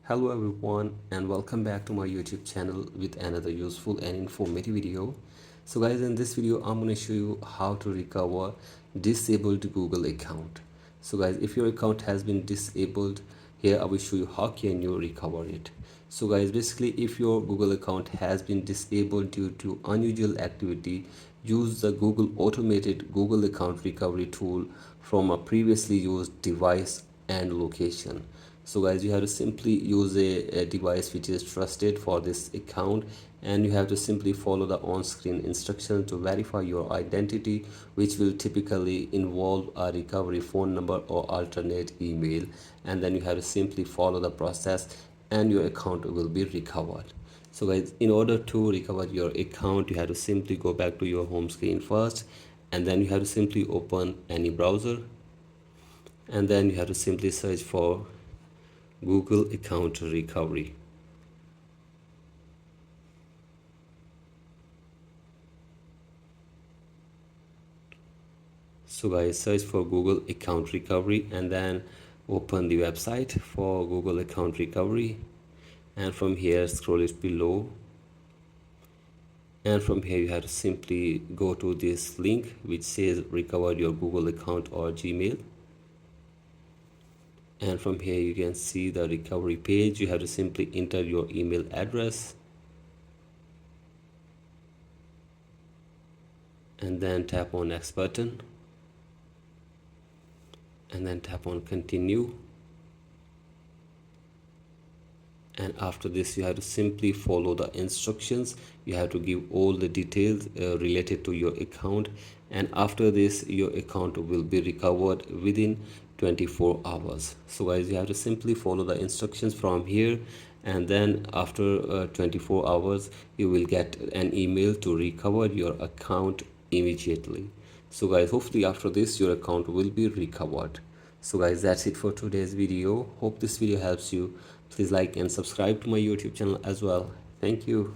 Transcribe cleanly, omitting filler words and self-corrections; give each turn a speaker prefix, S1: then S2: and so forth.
S1: Hello everyone and welcome back to my YouTube channel with another useful and informative video. So guys, in this video I'm going to show you how to recover disabled Google account. So guys, if your account has been disabled, here I will show you how can you recover it. So guys, basically if your Google account has been disabled due to unusual activity, use the Google automated Google account recovery tool from a previously used device and location. So guys, you have to simply use a device which is trusted for this account, and you have to simply follow the on-screen instructions to verify your identity, which will typically involve a recovery phone number or alternate email. And then you have to simply follow the process and your account will be recovered. So guys, in order to recover your account, you have to simply go back to your home screen first, and then you have to simply open any browser, and then you have to simply search for Google account recovery. So guys, search for Google account recovery and then open the website for Google account recovery, and from here scroll it below, and from here you have to simply go to this link which says recover your Google account or Gmail. And from here you can see the recovery page. You have to simply enter your email address and then tap on next button and then tap on continue. And after this you have to simply follow the instructions. You have to give all the details related to your account, and after this your account will be recovered within 24 hours. So guys, you have to simply follow the instructions from here, and then after 24 hours you will get an email to recover your account immediately. So guys, hopefully after this your account will be recovered. So guys, that's it for today's video. Hope this video helps you. Please like and subscribe to my YouTube channel as well. Thank you.